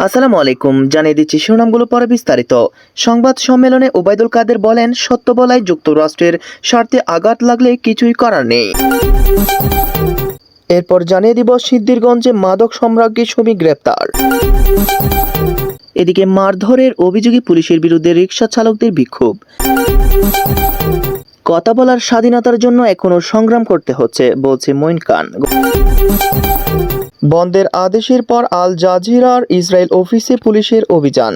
আসসালামু আলাইকুম, জানিয়ে দিচ্ছি শিরোনামগুলো পরে বিস্তারিত। সংবাদ সম্মেলনে ওবায়দুল কাদের বলেন, সত্য বলায় যুক্তরাষ্ট্রের স্বার্থে আঘাত লাগলে কিছুই করার নেই। এরপর জানিয়ে দিব সিদ্ধিরগঞ্জে মাদক সম্রাজ্ঞী সুমি গ্রেপ্তার। এদিকে মারধরের অভিযোগে পুলিশের বিরুদ্ধে রিকশা চালকদের বিক্ষোভ। কথা বলার স্বাধীনতার জন্য এখনো সংগ্রাম করতে হচ্ছে বলছে মঈন খান। বন্ধের আদেশের পর আল জাজিরার ইসরায়েল অফিসে পুলিশের অভিযান।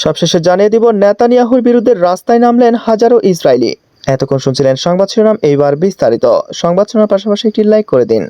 সবশেষে জানিয়ে দিব নেতানিয়াহুর বিরুদ্ধে রাস্তায় নামলেন হাজারো ইসরায়েলি। এতক্ষণ শুনছিলেন সংবাদ শিরোনাম, এইবার বিস্তারিত। সংবাদ শোনার পাশাপাশি একটি লাইক করে দিন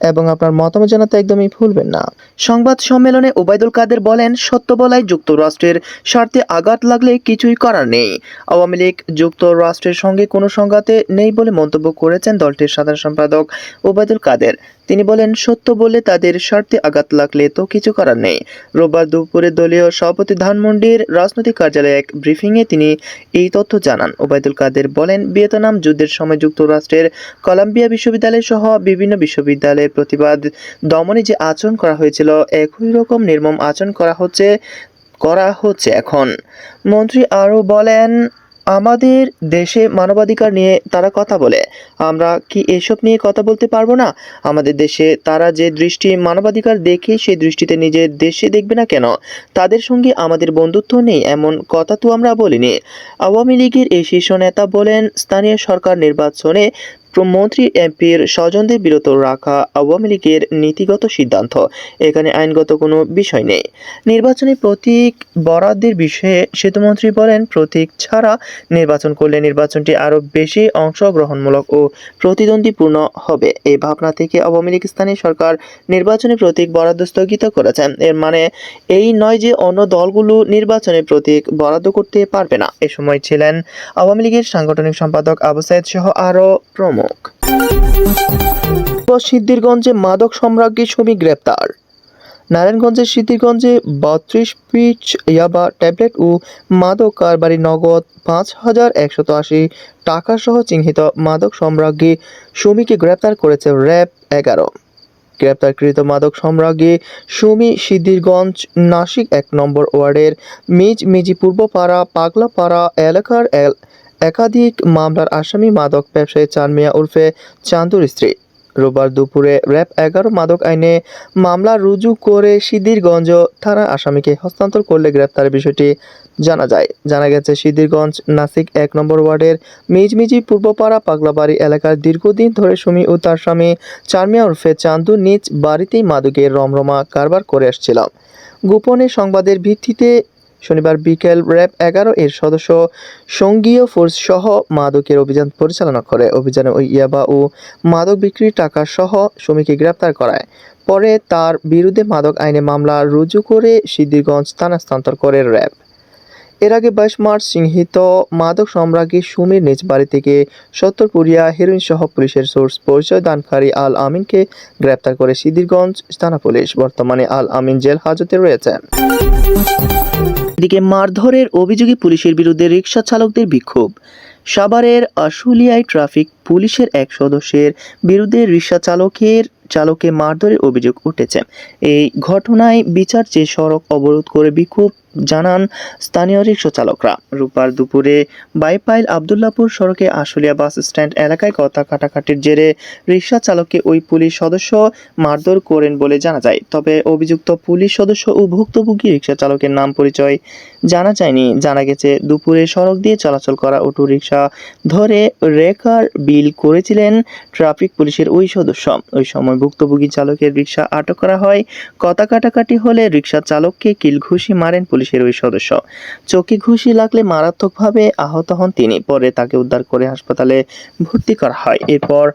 এবং আপনার মতামত জানাতে একদমই ভুলবেন না। সংবাদ সম্মেলনে ওবায়দুল কাদের বলেন, সত্য বলায় যুক্তরাষ্ট্রের স্বার্থে আঘাত লাগলে কিছুই করার নেই। আওয়ামী লীগ যুক্তরাষ্ট্রের সঙ্গে কোনো সংঘাতে নেই বলে মন্তব্য করেছেন দলটির সাধারণ সম্পাদক ওবায়দুল কাদের। তিনি বলেন, সত্য বলে তাদের স্বার্থে আঘাত লাগলে তো কিছু করার নেই। রোববার দুপুরে দলীয় সভাপতি ধানমন্ডির রাজনৈতিক কার্যালয়ে এক ব্রিফিংয়ে তিনি এই তথ্য জানান। ওবায়দুল কাদের বলেন, ভিয়েতনাম যুদ্ধের সময় যুক্তরাষ্ট্রের কলাম্বিয়া বিশ্ববিদ্যালয় সহ বিভিন্ন বিশ্ববিদ্যালয়ের প্রতিবাদ দমনে যে আচরণ করা হয়েছিল, একই রকম নির্মম আচরণ করা হচ্ছে এখন। মন্ত্রী আরও বলেন, আমাদের দেশে মানবাধিকার নিয়ে তারা কথা বলে, আমরা কি এসব নিয়ে কথা বলতে পারবো না? আমাদের দেশে তারা যে দৃষ্টি মানবাধিকার দেখে সেই দৃষ্টিতে নিজের দেশে দেখবে না কেন? তাদের সঙ্গে আমাদের বন্ধুত্ব নেই এমন কথা তো আমরা বলিনি। আওয়ামী লীগের এই শীর্ষ নেতা বলেন, স্থানীয় সরকার নির্বাচনে মন্ত্রী এমপির স্বজনদের বিরত রাখা আওয়ামী লীগের নীতিগত সিদ্ধান্ত, এখানে আইনগত কোনো বিষয় নেই। নির্বাচনী প্রতীক বরাদ্দের বিষয়ে সেতুমন্ত্রী বলেন, প্রতীক ছাড়া নির্বাচন করলে নির্বাচনটি আরও বেশি অংশগ্রহণমূলক ও প্রতিদ্বন্দ্বিপূর্ণ হবে। এই ভাবনা থেকে আওয়ামী লীগ স্থানীয় সরকার নির্বাচনী প্রতীক বরাদ্দ স্থগিত করেছেন। এর মানে এই নয় যে অন্য দলগুলো নির্বাচনী প্রতীক বরাদ্দ করতে পারবে না। এ সময় ছিলেন আওয়ামী লীগের সাংগঠনিক সম্পাদক আবু সাইদ সহ আরও প্রমুখ। সিদ্ধিরগঞ্জে মাদক সম্রাজ্ঞী সুমি গ্রেপ্তার। নারায়ণগঞ্জের সিদ্ধিরগঞ্জে 32 পিচ ইয়াবা ট্যাবলেট ও মাদক কারবারি নগদ 5,180 টাকা সহ চিহ্নিত মাদক সম্রাজ্ঞী সুমিকে গ্রেপ্তার করেছে র্যাব 11। গ্রেপ্তারকৃত মাদক সম্রাজ্ঞী সুমি সিদ্ধিরগঞ্জ নাসিক 1 নম্বর ওয়ার্ডের মিজি পূর্বপাড়া পাগলাপাড়া এলাকার একাধিক মামলার আসামি মাদক ব্যবসায়ী চাঁদ মিয়া উর্ফে চান্দুর স্ত্রী। রোববার দুপুরে র্যাব 11 মাদক আইনে মামলা রুজু করে সিদ্ধিরগঞ্জ থানা আসামিকে হস্তান্তর করলে গ্রেপ্তারের বিষয়টি জানা গেছে সিদ্ধিরগঞ্জ নাসিক 1 নম্বর ওয়ার্ডের মিজি পূর্বপাড়া পাগলাবাড়ি এলাকার দীর্ঘদিন ধরে সুমি ও তার স্বামী চাঁদ মিয়া উর্ফে চান্দু নিজ বাড়িতেই মাদকের রমরমা কারবার করে আসছিল। গোপনে সংবাদের ভিত্তিতে শনিবার বিকেল র্যাব 11 এর সদস্য সঙ্গীয় ফোর্স সহ মাদকের অভিযান পরিচালনা করে। অভিযানে ওই ইয়াবা ও মাদক বিক্রির টাকা সহ সুমিকে গ্রেপ্তার করায়। পরে তার বিরুদ্ধে মাদক আইনে মামলা রুজু করে সিদ্ধিরগঞ্জ থানা স্থানান্তর করে র্যাব। এর আগে 22 মার্চ চিহ্নিত মাদক সম্রাজ্ঞী সুমির নিজ বাড়ি থেকে 70 পুরিয়া হেরোইন সহ পুলিশের সোর্স পরিচয় দানকারী আল আমিনকে গ্রেপ্তার করে সিদ্ধিরগঞ্জ থানা পুলিশ। বর্তমানে আল আমিন জেল হাজতে রয়েছেন। এদিকে মারধরের অভিযোগে পুলিশের বিরুদ্ধে রিকশা চালকদের বিক্ষোভ। সাভারের আশুলিয়ায় ট্রাফিক পুলিশের এক সদস্যের বিরুদ্ধে রিকশা চালকে মারধরের অভিযোগ উঠেছে। এই ঘটনায় বিচার চেয়ে সড়ক অবরোধ করে বিক্ষোভ জানান স্থানীয় রিকশা চালকরা। রোববার দুপুরে বাইপাইল আবদুল্লাপুর সড়কে আশুলিয়া বাস স্ট্যান্ড এলাকায় কথা কাটাকাটির জেরে রিকশা চালককে ওই পুলিশ সদস্য মারধর করেন বলে জানা যায়। তবে অভিযুক্ত পুলিশ সদস্য ও ভুক্তভোগী রিকশা চালকের নাম পরিচয় জানা যায়নি। জানা গেছে, দুপুরে সড়ক দিয়ে চলাচল করা অটো রিকশা ধরে রেকার বিল করেছিলেন ট্রাফিক পুলিশের ওই সদস্য। ওই সময় ভুক্তভোগী চালকের রিকশা আটক করা হয়। কথা কাটাকাটি হলে রিকশা চালককে কিল ঘুষি মারেন পুলিশের ওই সদস্য। চোখে ঘুষি লাগলে মারাত্মকভাবে আহত হন তিনি। পরে তাকে উদ্ধার করে হাসপাতালে ভর্তি করা হয়। এরপর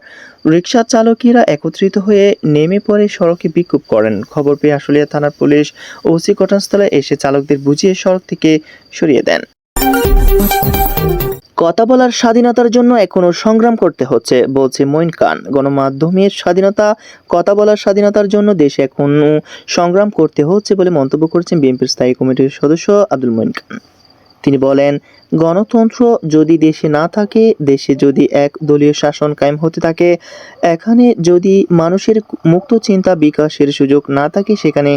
রিকশা চালকেরা একত্রিত হয়ে নেমে পড়ে সড়কে বিক্ষোভ করেন। খবর পেয়ে আশুলিয়া থানার পুলিশ ওসি ঘটনাস্থলে এসে চালকদের বুঝিয়ে সড়ক থেকে সরিয়ে দেন। কথা বলার স্বাধীনতার জন্য এখনো সংগ্রাম করতে হচ্ছে বলছে মঈন খান। গণমাধ্যমের স্বাধীনতা, কথা বলার স্বাধীনতার জন্য দেশে এখনো সংগ্রাম করতে হচ্ছে বলে মন্তব্য করেছেন বিএনপির স্থায়ী কমিটির সদস্য আব্দুল মঈন খান। তিনি বলেন, গণতন্ত্র যদি দেশে না থাকে, দেশে যদি এক দলীয় শাসন কায়েম হতে থাকে, এখানে যদি মানুষের মুক্ত চিন্তা বিকাশের সুযোগ না থাকে, সেখানে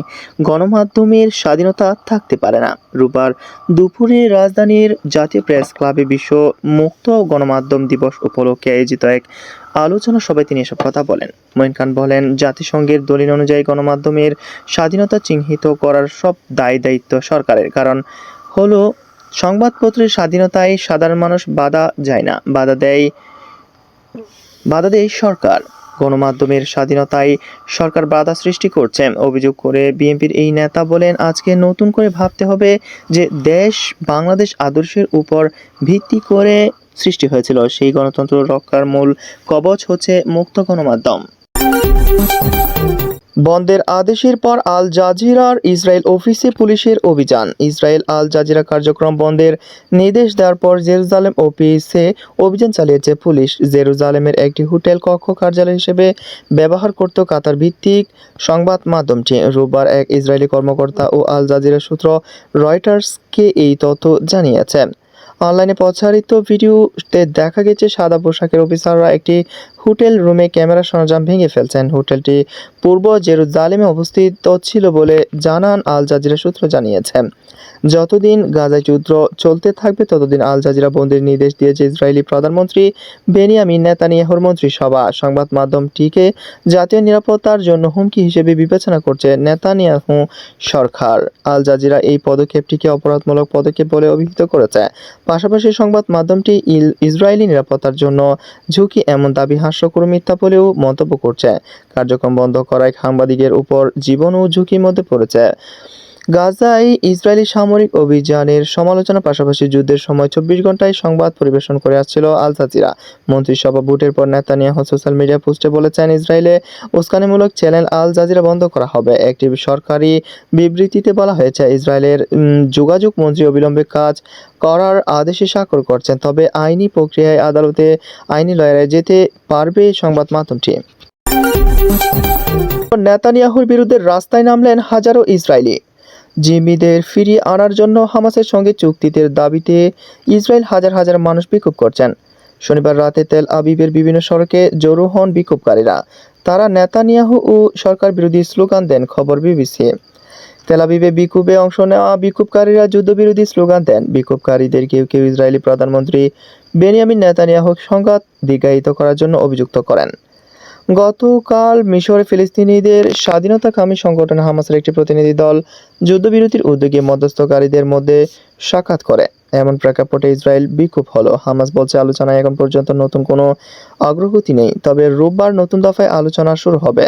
গণমাধ্যমের স্বাধীনতা থাকতে পারে না। রোববার দুপুরে রাজধানীর জাতীয় প্রেস ক্লাবে বিশ্ব মুক্ত গণমাধ্যম দিবস উপলক্ষে আয়োজিত এক আলোচনা সভায় তিনি এসব কথা বলেন। মঈন খান বলেন, জাতিসংঘের দলিল অনুযায়ী গণমাধ্যমের স্বাধীনতা চিহ্নিত করার সব দায়িত্ব সরকারের। কারণ হলো, সংবাদপত্রের স্বাধীনতায় সাধারণ মানুষ বাধা দেয় সরকার। গণমাধ্যমের স্বাধীনতায় সরকার বাধা সৃষ্টি করছে অভিযোগ করে বিএনপির এই নেতা বলেন, আজকে নতুন করে ভাবতে হবে যে দেশ বাংলাদেশ আদর্শের উপর ভিত্তি করে সৃষ্টি হয়েছিল। সেই গণতন্ত্র রক্ষার মূল কবচ হচ্ছে মুক্ত গণমাধ্যম। বন্ধের আদেশের পর আল জাজিরার ইসরায়েল অফিসে পুলিশের অভিযান। ইসরায়েল আল জাজিরা কার্যক্রম বন্ধের নির্দেশ দেওয়ার পর জেরুজালেম অফিসে অভিযান চালিয়েছে পুলিশ। জেরুজালেমের একটি হোটেল কক্ষ কার্যালয় হিসেবে ব্যবহার করত কাতার ভিত্তিক সংবাদ মাধ্যমটি। রোববার এক ইসরায়েলি কর্মকর্তা ও আল জাজিরা সূত্র রয়টার্সকে এই তথ্য জানিয়েছে। অনলাইনে প্রচারিত ভিডিওতে দেখা গেছে সাদা পোশাকের অফিসাররা একটি হোটেল রুমে ক্যামেরা সরঞ্জাম ভেঙে ফেলছেন। হোটেলটি পূর্ব জেরুজালেমে অবস্থিত ছিল বলে জানান আল জাজিরা সূত্র জানিয়েছে। যতদিন গাজায় যুদ্ধ চলতে থাকবে ততদিন আল জাজিরা বন্ধের নির্দেশ দিয়েছে ইসরায়েলি প্রধানমন্ত্রী বেনিয়ামিন নেতানিয়াহুর মন্ত্রিসভা। সংবাদ মাধ্যমটিকে জাতীয় নিরাপত্তার জন্য হুমকি হিসেবে বিবেচনা করছে নেতানিয়াহু সরকার। আল জাজিরা এই পদক্ষেপটিকে অপরাধমূলক পদক্ষেপ বলে অভিহিত করেছে। পাশাপাশি সংবাদ মাধ্যমটি ইসরায়েলি নিরাপত্তার জন্য ঝুঁকি এমন দাবি হাস্যকর মিথ্যা বলেও মন্তব্য করছে। কার্যক্রম বন্ধ করায় সাংবাদিকের উপর জীবন ও ঝুঁকির মধ্যে পড়েছে। গাজায় ইসরায়েলি সামরিক অভিযানের সমালোচনার পাশাপাশি যুদ্ধের সময় 24 ঘন্টায় সংবাদ পরিবেশন করে আসছিল আল জাজিরা। মন্ত্রিসভা ভোটের পর নেতানিয়াহু সোশ্যাল মিডিয়া পোস্টে বলেছেন, ইসরায়েলে উস্কানিমূলক চ্যানেল আল জাজিরা বন্ধ করা হবে। একটি সরকারি বিবৃতিতে বলা হয়েছে, ইসরায়েলের যোগাযোগ মন্ত্রী অবিলম্বে কাজ করার আদেশে স্বাক্ষর করছেন, তবে আইনি প্রক্রিয়ায় আদালতে আইনি লড়াইয়ে যেতে পারবে সংবাদ মাধ্যমটি। নেতানিয়াহুর বিরুদ্ধে রাস্তায় নামলেন হাজারো ইসরায়েলি। জিম্মিদের ফিরিয়ে আনার জন্য হামাসের সঙ্গে চুক্তিতে দাবিতে ইসরায়েল হাজার হাজার মানুষ বিক্ষোভ করছেন। শনিবার রাতে তেল আবিবের বিভিন্ন সড়কে জড়ো হন বিক্ষোভকারীরা। তারা নেতানিয়াহু ও সরকার বিরোধী স্লোগান দেন। খবর বিবিসি। তেল আবিবে বিক্ষোভে অংশ নেওয়া বিক্ষোভকারীরা যুদ্ধবিরোধী স্লোগান দেন। বিক্ষোভকারীদের কেউ কেউ ইসরায়েলি প্রধানমন্ত্রী বেনিয়ামিন নেতানিয়াহু সংঘাত দীর্ঘায়িত করার জন্য অভিযুক্ত করেন। গতকাল মিশরে ফিলিস্তিনিদের স্বাধীনতাকামী সংগঠন হামাসের একটি প্রতিনিধি দল যুদ্ধবিরতির উদ্যোগে মধ্যস্থকারীদের মধ্যে সাক্ষাৎ করে। এমন প্রেক্ষাপটে ইসরায়েল বিক্ষোভ হলো। হামাস বলছে, আলোচনায় এখন পর্যন্ত নতুন কোনো অগ্রগতি নেই, তবে রোববার নতুন দফায় আলোচনা শুরু হবে।